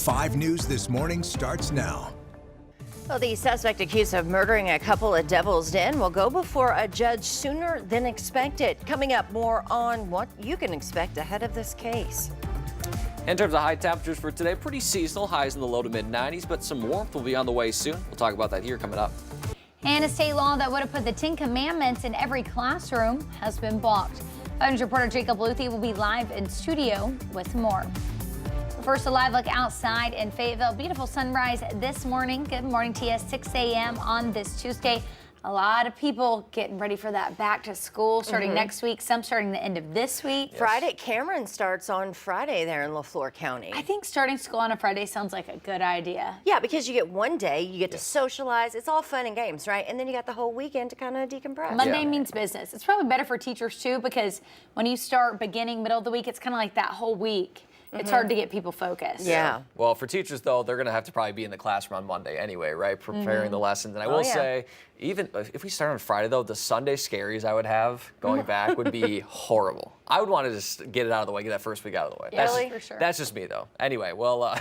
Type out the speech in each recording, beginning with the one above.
5 News This Morning starts now. Well, the suspect accused of murdering a couple at Devil's Den will go before a judge sooner than expected. Coming up, more on what you can expect ahead of this case. In terms of high temperatures for today, pretty seasonal, highs in the low to mid 90s, but some warmth will be on the way soon. We'll talk about that here coming up. And a state law that would have put the 10 Commandments in every classroom has been blocked. 5 News reporter Jacob Luthi will be live in studio with more. First, a live look outside in Fayetteville. Beautiful sunrise this morning. Good morning to you. 6 a.m. on this Tuesday. A lot of people getting ready for that back to school starting next week. Some starting the end of this week. Yes. Friday, Cameron starts on Friday there in LaFleur County. I think starting school on a Friday sounds like a good idea. Yeah, because you get one day, you get to socialize. It's all fun and games, right? And then you got the whole weekend to kind of decompress. Monday means business. It's probably better for teachers too, because when you start beginning, middle of the week, it's kind of like that whole week. It's hard to get people focused. Yeah. Well, for teachers, though, they're going to have to probably be in the classroom on Monday anyway, right? Preparing the lessons. And I will say, even if we start on Friday, though, the Sunday scaries I would have going back would be horrible. I would want to just get it out of the way, get that first week out of the way. Yeah, really? For sure. That's just me, though. Anyway, well,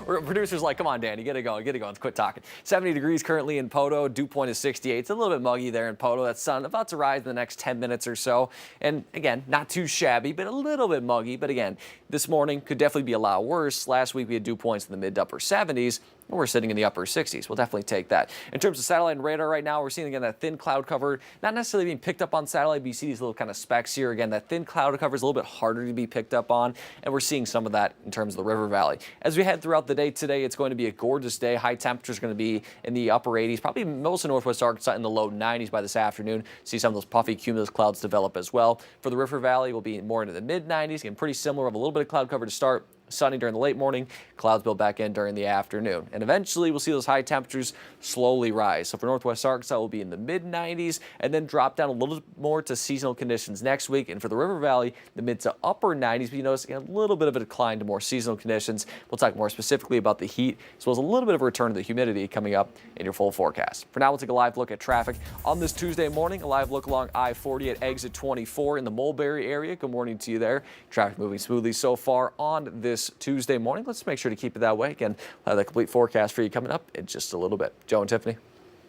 producers like, come on, Danny, get it going, quit talking. 70 degrees currently in Poto. Dew point is 68. It's a little bit muggy there in Poto. That sun about to rise in the next 10 minutes or so. And again, not too shabby, but a little bit muggy. But again, this morning could definitely be a lot worse. Last week we had dew points in the mid to upper 70s. We're sitting in the upper 60s. We'll definitely take that. In terms of satellite and radar right now, we're seeing again that thin cloud cover, not necessarily being picked up on satellite, but you see these little kind of specks here. Again, that thin cloud cover is a little bit harder to be picked up on, and we're seeing some of that in terms of the river valley. As we head throughout the day today, it's going to be a gorgeous day. High temperatures going to be in the upper 80s, probably most of northwest Arkansas in the low 90s by this afternoon. See some of those puffy cumulus clouds develop as well. For the river valley, we'll be more into the mid 90s, again, pretty similar. Of a little bit of cloud cover to start. Sunny during the late morning, clouds build back in during the afternoon. And eventually we'll see those high temperatures slowly rise. So for northwest Arkansas, we'll be in the mid 90s and then drop down a little more to seasonal conditions next week. And for the river valley, the mid to upper 90s, but you notice a little bit of a decline to more seasonal conditions. We'll talk more specifically about the heat, as well as a little bit of a return to the humidity coming up in your full forecast. For now, we'll take a live look at traffic on this Tuesday morning. A live look along I-40 at exit 24 in the Mulberry area. Good morning to you there. Traffic moving smoothly so far on this Tuesday morning. Let's make sure to keep it that way. Again, we'll have the complete forecast for you coming up in just a little bit. Joe and Tiffany.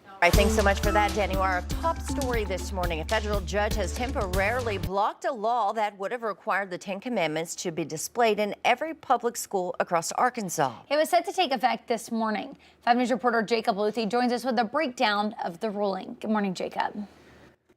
All right, thanks so much for that, Danny. Our top story this morning, a federal judge has temporarily blocked a law that would have required the 10 Commandments to be displayed in every public school across Arkansas. It was set to take effect this morning. 5 News reporter Jacob Luthi joins us with a breakdown of the ruling. Good morning, Jacob.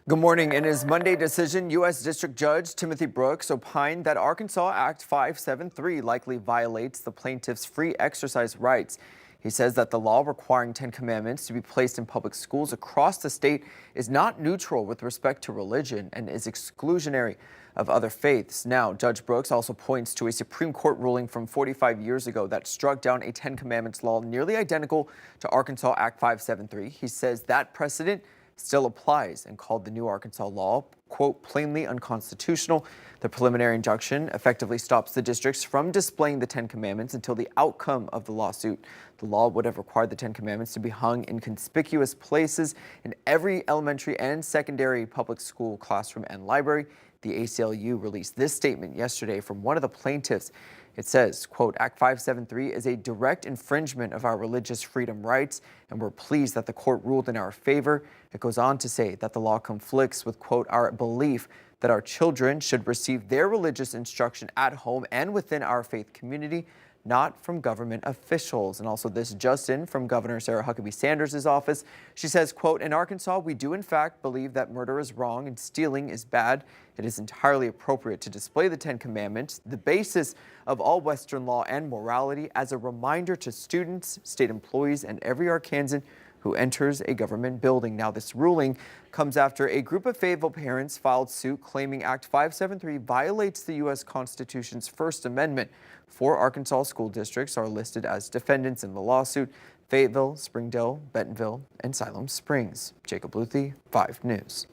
Good morning. In his Monday decision, U.S. District Judge Timothy Brooks opined that Arkansas Act 573 likely violates the plaintiff's free exercise rights. He says that the law requiring 10 Commandments to be placed in public schools across the state is not neutral with respect to religion and is exclusionary of other faiths. Now, Judge Brooks also points to a Supreme Court ruling from 45 years ago that struck down a 10 Commandments law nearly identical to Arkansas Act 573. He says that precedent still applies and called the new Arkansas law, quote, plainly unconstitutional. The preliminary injunction effectively stops the districts from displaying the 10 Commandments until the outcome of the lawsuit. The law would have required the 10 Commandments to be hung in conspicuous places in every elementary and secondary public school classroom and library. The ACLU released this statement yesterday from one of the plaintiffs. It says, quote, Act 573 is a direct infringement of our religious freedom rights, and we're pleased that the court ruled in our favor. It goes on to say that the law conflicts with, quote, our belief that our children should receive their religious instruction at home and within our faith community, not from government officials. And also this just in from Governor Sarah Huckabee Sanders' office. She says, quote, in Arkansas, we do in fact believe that murder is wrong and stealing is bad. It is entirely appropriate to display the 10 Commandments, the basis of all Western law and morality, as a reminder to students, state employees, and every Arkansan who enters a government building. Now, this ruling comes after a group of Fayetteville parents filed suit claiming Act 573 violates the U.S. Constitution's First Amendment. 4 Arkansas school districts are listed as defendants in the lawsuit: Fayetteville, Springdale, Bentonville, and Siloam Springs. Jacob Luthi, 5 News.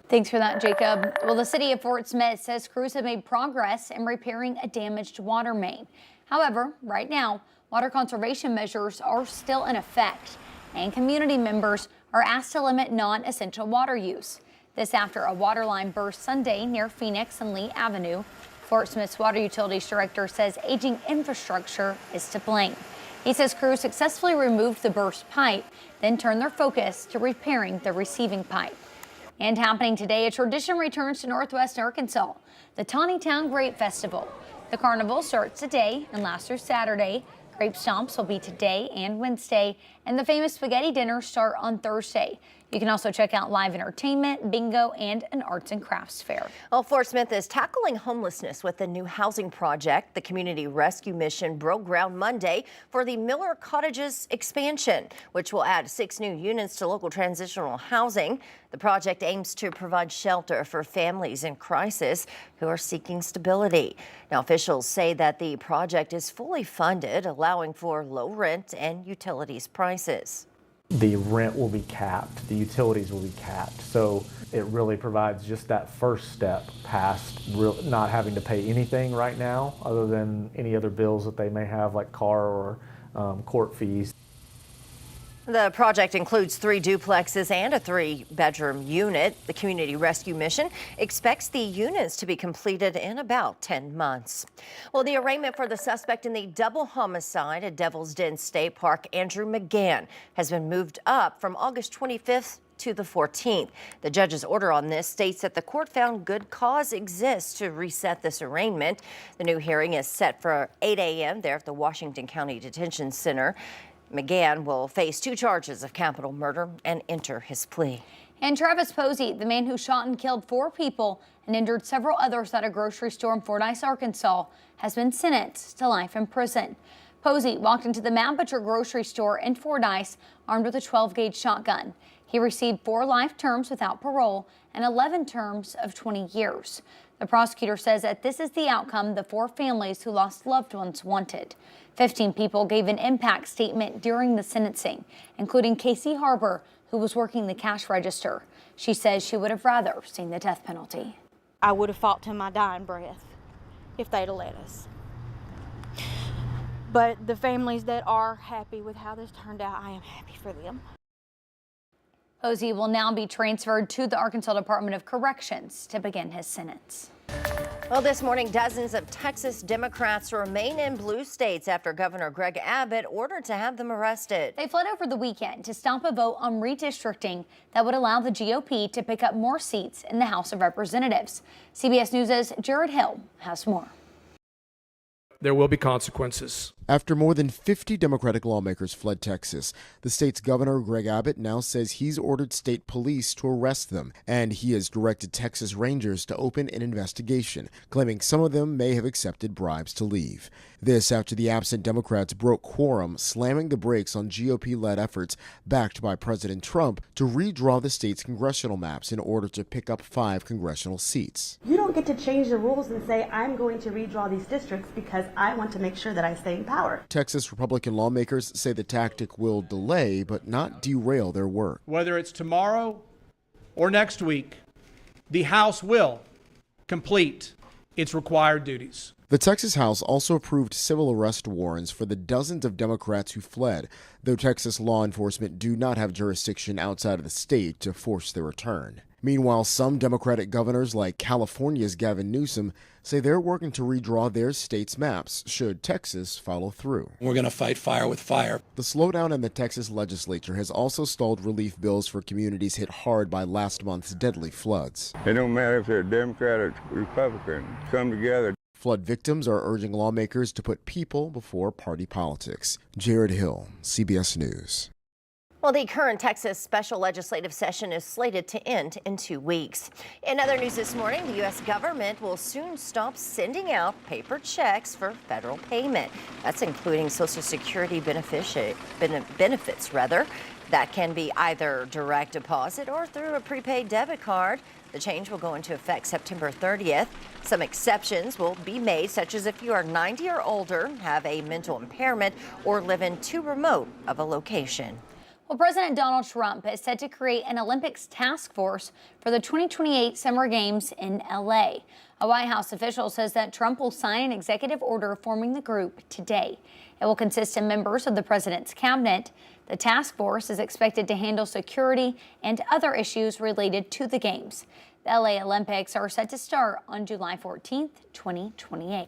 Thanks for that, Jacob. Well, the city of Fort Smith says crews have made progress in repairing a damaged water main. However, right now, water conservation measures are still in effect, and community members are asked to limit non-essential water use. This after a water line burst Sunday near Phoenix and Lee Avenue. Fort Smith's Water Utilities Director says aging infrastructure is to blame. He says crews successfully removed the burst pipe, then turned their focus to repairing the receiving pipe. And happening today, a tradition returns to Northwest Arkansas, the Tawny Town Grape Festival. The carnival starts today and lasts through Saturday. Grape stomps will be today and Wednesday, and the famous spaghetti dinners start on Thursday. You can also check out live entertainment, bingo, and an arts and crafts fair. Well, Fort Smith is tackling homelessness with a new housing project. The Community Rescue Mission broke ground Monday for the Miller Cottages expansion, which will add 6 new units to local transitional housing. The project aims to provide shelter for families in crisis who are seeking stability. Now, officials say that the project is fully funded, allowing for low rent and utilities prices. The rent will be capped, the utilities will be capped. So it really provides just that first step past not having to pay anything right now other than any other bills that they may have, like car or court fees. The project includes 3 duplexes and a 3-bedroom unit. The Community Rescue Mission expects the units to be completed in about 10 months. Well, the arraignment for the suspect in the double homicide at Devil's Den State Park, Andrew McGann, has been moved up from August 25th to the 14th. The judge's order on this states that the court found good cause exists to reset this arraignment. The new hearing is set for 8 a.m. there at the Washington County Detention Center. McGann will face 2 charges of capital murder and enter his plea. And Travis Posey, the man who shot and killed 4 people and injured several others at a grocery store in Fordyce, Arkansas, has been sentenced to life in prison. Posey walked into the Mount Butcher grocery store in Fordyce armed with a 12-gauge shotgun. He received 4 life terms without parole and 11 terms of 20 years. The prosecutor says that this is the outcome the 4 families who lost loved ones wanted. 15 people gave an impact statement during the sentencing, including Casey Harbor, who was working the cash register. She says she would have rather seen the death penalty. I would have fought to my dying breath if they'd have let us. But the families that are happy with how this turned out, I am happy for them. Posey will now be transferred to the Arkansas Department of Corrections to begin his sentence. Well, this morning, dozens of Texas Democrats remain in blue states after Governor Greg Abbott ordered to have them arrested. They fled over the weekend to stop a vote on redistricting that would allow the GOP to pick up more seats in the House of Representatives. CBS News' Jared Hill has more. There will be consequences. After more than 50 Democratic lawmakers fled Texas, the state's governor, Greg Abbott, now says he's ordered state police to arrest them, and he has directed Texas Rangers to open an investigation, claiming some of them may have accepted bribes to leave. This after the absent Democrats broke quorum, slamming the brakes on GOP-led efforts backed by President Trump to redraw the state's congressional maps in order to pick up 5 congressional seats. You don't get to change the rules and say, I'm going to redraw these districts because I want to make sure that I stay in power. Texas Republican lawmakers say the tactic will delay but not derail their work. Whether it's tomorrow or next week, the House will complete its required duties. The Texas House also approved civil arrest warrants for the dozens of Democrats who fled, though Texas law enforcement do not have jurisdiction outside of the state to force their return. Meanwhile, some Democratic governors, like California's Gavin Newsom, say they're working to redraw their state's maps should Texas follow through. We're going to fight fire with fire. The slowdown in the Texas legislature has also stalled relief bills for communities hit hard by last month's deadly floods. It don't matter if they're Democrat or Republican. Come together. Flood victims are urging lawmakers to put people before party politics. Jared Hill, CBS News. Well, the current Texas special legislative session is slated to end in 2 weeks. In other news this morning, the U.S. government will soon stop sending out paper checks for federal payment. That's including Social Security benefits, That can be either direct deposit or through a prepaid debit card. The change will go into effect September 30th. Some exceptions will be made, such as if you are 90 or older, have a mental impairment, or live in too remote of a location. Well, President Donald Trump is set to create an Olympics task force for the 2028 Summer Games in L.A. A White House official says that Trump will sign an executive order forming the group today. It will consist of members of the president's cabinet. The task force is expected to handle security and other issues related to the games. The L.A. Olympics are set to start on July 14th, 2028.